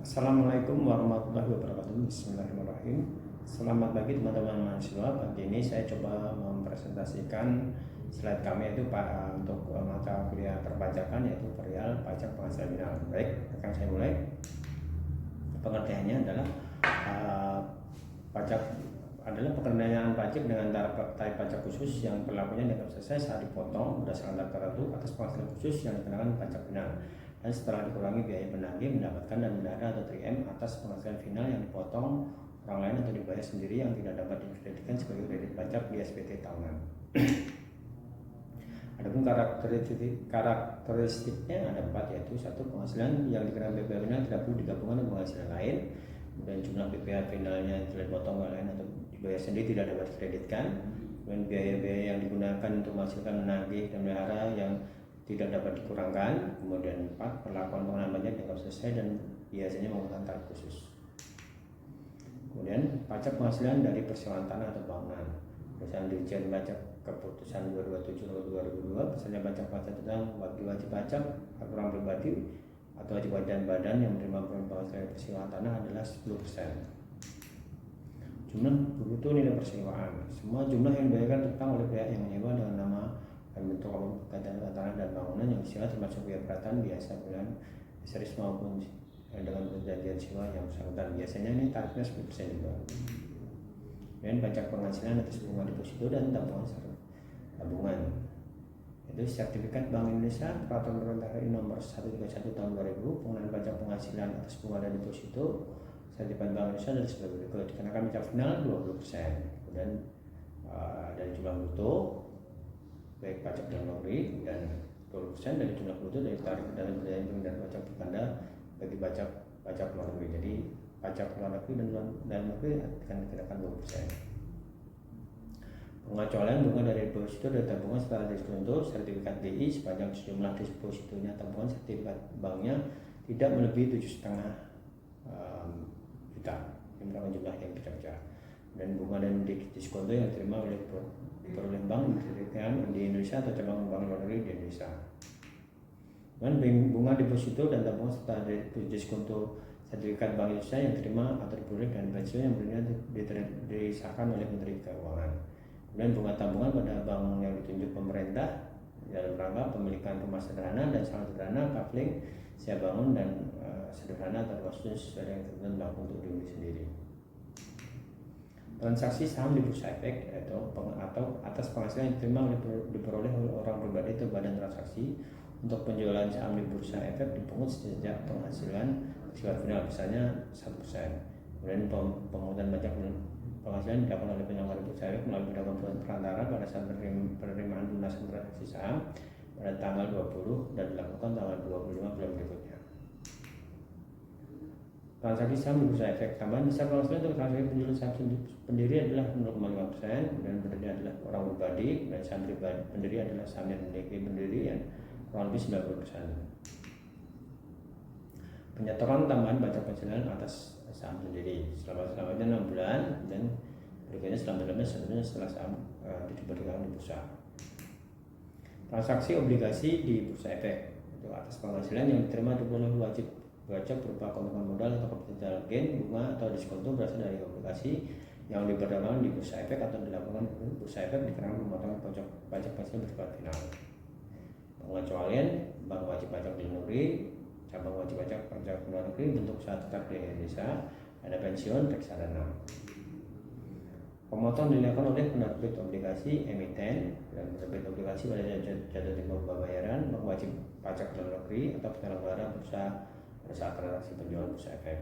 Assalamualaikum warahmatullahi wabarakatuh. Bismillahirrahmanirrahim. Selamat pagi teman-teman mahasiswa. Pagi ini saya coba mempresentasikan slide kami yaitu untuk mata kuliah perpajakan yaitu perihal pajak penghasilan final. Baik, akan saya mulai. Pengertiannya adalah pajak adalah pengenaan pajak dengan tarif pajak khusus yang berlakunya dianggap selesai saat dipotong berdasarkan tarif tertentu atas penghasilan khusus yang dikenakan pajak final, dan setelah dikurangi biaya penagih mendapatkan dan bendahara atau 3M atas penghasilan final yang dipotong orang lain atau dibayar sendiri yang tidak dapat dikreditkan sebagai kredit pajak di SPT tahunan. Adapun karakteristiknya ada 4, yaitu 1. Penghasilan yang dikenakan BPH final tidak perlu digabungkan dengan penghasilan lain, dan jumlah BPH finalnya tidak dipotong orang lain atau dibayar sendiri tidak dapat dikreditkan, dan biaya-biaya yang digunakan untuk menghasilkan menagih dan melihara yang tidak dapat dikurangkan. Kemudian 4. Perlakuan pengenaan pajak dianggap selesai dan biasanya menggunakan tarif khusus. Kemudian pajak penghasilan dari persewaan tanah atau bangunan. Berdasarkan Dirjen Pajak Keputusan 227/2002, misalnya pajak tentang wajib pajak orang pribadi atau wajib badan yang menerima penghasilan persewaan tanah adalah 10%. Jumlah bruto nilai persewaan. Semua jumlah yang dibayarkan tentang oleh pihak yang menyewa dengan nama dan bentuk berkaitan dengan tanah dan bangunan yang disewa, termasuk biaya peralatan biasa bulan series maupun dengan perjanjian sewa yang bersangkutan. Biasanya ini tarifnya 10% juga. Dan pajak penghasilan atas bunga deposito dan tabungan. Itu sertifikat Bank Indonesia Peraturan Pemerintah Nomor 131 Tahun 2000 pengenaan pajak penghasilan atas bunga dan deposito. Sertifikat Bank Indonesia adalah sebagai berikut: dikenakan pajak final 20%, kemudian dari jumlah bruto baik pajak dalam negeri, dan 20% dari jumlah bruto dari tarif dan dan pajak bertanda bagi pajak luar negeri. Jadi pajak luar negeri dan dalam negeri akan dikenakan 20%. Pengecualian bunga dari deposito dan tabungan setelah diskonto sertifikat BI sepanjang sejumlah depositonya tabungan sertifikat banknya tidak melebihi 7,5 juta, yang merupakan jumlah yang bekerja. Dan bunga dan diskonto yang diterima oleh bank di Indonesia atau cabang bank luar negeri di Indonesia. Dan bunga deposito dan tabungan serta diskonto sertifikat Bank Indonesia yang diterima atau diperoleh dan pensiun yang benar disahkan oleh Menteri Keuangan. Dan bunga tabungan pada bank yang ditunjuk pemerintah dalam rangka pemilikan rumah sederhana dan sangat sederhana, kafling, siap bangun, dan sederhana atau khusus sesuai dengan ketentuan berlaku untuk diri sendiri. Transaksi saham di bursa efek atau atas penghasilan yang diterima diperoleh oleh orang pribadi atau badan transaksi untuk penjualan saham di bursa efek dipungut sejak penghasilan bersifat final, misalnya 1%. Kemudian pemungutan pajak penghasilan dilakukan oleh penyelenggara bursa efek melalui pedagang perantara pada saat penerimaan lunasan transaksi saham pada tanggal 20 dan dilakukan tanggal 25 bulan berikutnya. Transaksi saham di bursa efek. Tambahan besar penghasilan untuk transaksi penjualan saham pendiri adalah 0,5%, dan pendiri adalah orang pribadi, dan saham pribadi pendiri adalah saham yang dimiliki pendiri yang kurang lebih 90%. Penyetoran tambahan pajak penghasilan atas saham sendiri selamanya 6 bulan, dan berikutnya setelah saham diperdagangkan di bursa. Transaksi obligasi di bursa efek itu atas penghasilan yang diterima diperoleh wajib pajak berupa keuntungan modal atau capital gain, bunga atau diskonto berasal dari obligasi yang diperdagangkan di bursa efek atau dilakukan di bursa efek dikenakan pemotongan pajak penghasilan bersifat final. Pengecualian bank wajib pajak di negeri, cabang wajib pajak luar negeri, bentuk usaha tetap di Indonesia, ada pensiun, reksadana. Pemotongan dilakukan oleh penerbit obligasi, emiten, dan penerbit obligasi pada jatuh tempo pembayaran, bank wajib pajak dalam negeri atau penyelenggara bursa pada saat transaksi penjualan bursa efek.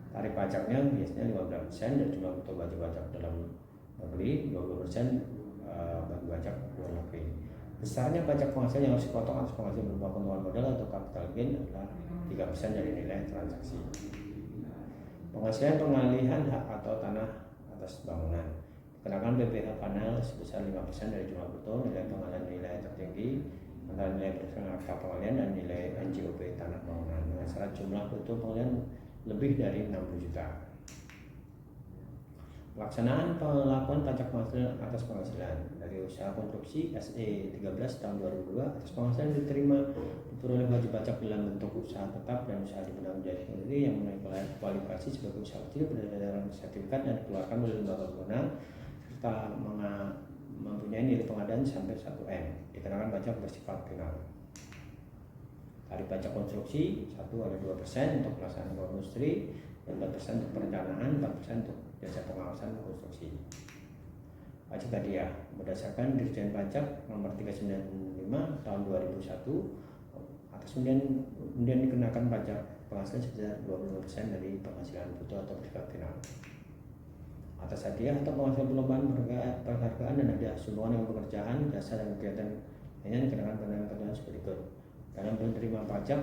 Tarif pajaknya biasanya 15% dan jumlah bruto wajib pajak dalam negeri, 20% bagi pajak luar negeri. Besarnya pajak penghasilan yang harus dipotong atas penghasilan berupa keuntungan modal atau capital gain adalah 3% dari nilai transaksi. Penghasilan pengalihan hak atau tanah atas bangunan. Dikenakan BPH panel sebesar 5% dari jumlah bruto nilai pengalihan nilai tertinggi antara nilai berdasarkan akta pengalihan dan nilai NJOP tanah bangunan dengan syarat jumlah bruto pengalihan lebih dari 60 juta. Pelaksanaan pelaporan pajak penghasilan atas penghasilan dari usaha konstruksi SE 13 tahun 2002 atas penghasilan diterima diperoleh wajib pajak dalam bentuk usaha tetap dan usaha dipandang menjadi sendiri yang memiliki kualifikasi sebagai usaha kecil berdasarkan sertifikat dan dikeluarkan oleh lembaga berwenang serta mempunyai nilai pengadaan sampai 1M dikenakan pajak bersifat final. Tarif pajak konstruksi 1 ada 2% untuk pelaksanaan industri dan 4% untuk perencanaan, 4% untuk jasa pengawasan konstruksi. Pajak hadiah berdasarkan Dirjen Pajak nomor 395 tahun 2001 atas undian dikenakan pajak penghasilan sebesar 25% dari penghasilan bruto atau bersifat final. Atas hadiah atau penghasilan perlombaan penghargaan dan hadiah sumbangan dengan pekerjaan, jasa dan kegiatan lainnya dikenakan penghasilan seperti berikut. Dalam penerima pajak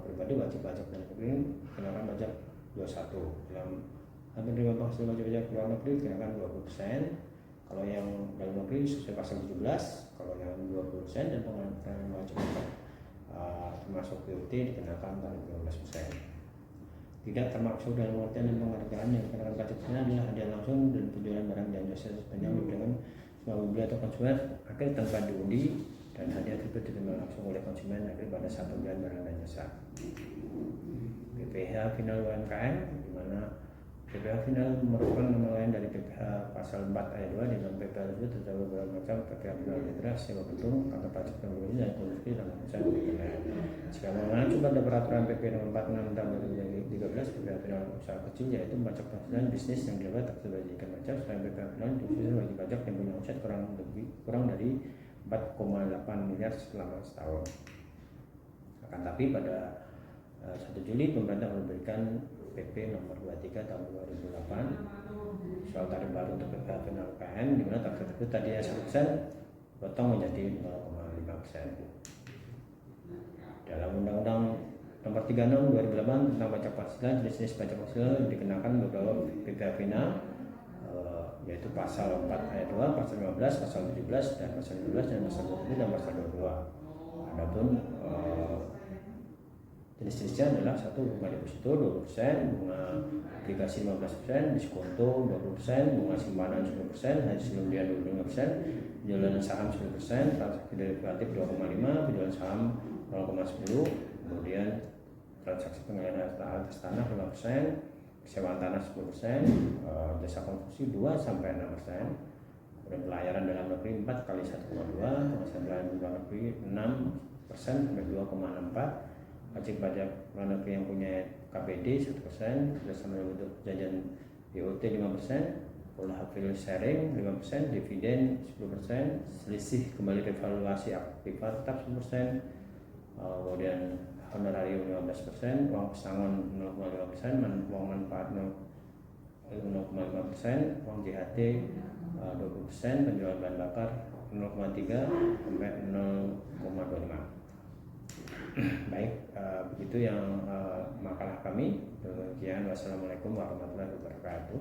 pribadi wajib pajak dan negeri dikenakan pajak 21. Dalam penerima penghasilan wajib pajak luar negeri dikenakan 20%. Kalau yang dalam negeri sesuai pasal 17, kalau yang 20% dan penghasilan wajib pajak termasuk BUT dikenakan 15%. Tidak termaksud dalam artian dan penghargaan yang dikenakan pajaknya adalah hadiah langsung dan penjualan barang dan jasa sepanjang dengan semua pembeli atau konsumen akhir tanpa diundi dan hadiah tersebut diterima langsung oleh konsumen akhir pada saat pembelian barang dan jasa. PPh final UMKM, di mana PPh final merupakan nama lain dari PPh pasal 4 ayat 2 di dalam PPh tersebut terdapat beberapa macam PPh final daerah, sewa gedung, kantor pajak teknologi dan konstruksi dan usaha PPh. Jika mengacu pada peraturan PP nomor 46 tahun 2013, PPh final usaha kecil yaitu pajak penghasilan bisnis yang dapat tersebagikan pajak. Selain PPh final khususnya wajib pajak yang punya omset kurang dari 4,8 miliar selama setahun. Akan tapi pada 1 Juli pemerintah memberikan PP nomor 23 tahun 2008 soal tarif baru untuk PPh final UKM, di mana tarif tersebut tadinya 1% potong menjadi 0,5%. Dalam Undang-Undang nomor 36 2008 tentang pajak penghasilan, jenis pajak penghasilan yang dikenakan beberapa PPh final yaitu pasal 4 ayat 2, pasal 15, pasal 17 dan pasal 12 dan pasal 20 dan pasal 22. Adapun jenis-jenisnya adalah 1 bunga deposito 20%, bunga obligasi 15%, diskonto 20%, bunga simpanan 10%, hasil undian 25%, penjualan saham 10%, transaksi derivatif 2,5%, penjualan saham 0,10%, kemudian transaksi pengalihan atas tanah 5%, sewaan tanah 10%, jasa konstruksi 2-6%, kemudian pelayaran dalam negeri 4 kali 1,2, penghasilan luar negeri 6% sampai 2,64, wajib pajak luar negeri yang punya KPD 1%, berdasarkan bentuk perjanjian BOT 5%, pola hasil sharing 5%, dividen 10%, selisih kembali revaluasi aktiva tetap 10%, kemudian honorarium 15%, uang pesangon 0,5%, uang manfaat 0,5%, uang JHT 20%, penjualan bahan bakar 0,3 sampai 0,25. Baik, begitu yang makalah kami. Demikian, wassalamualaikum warahmatullahi wabarakatuh.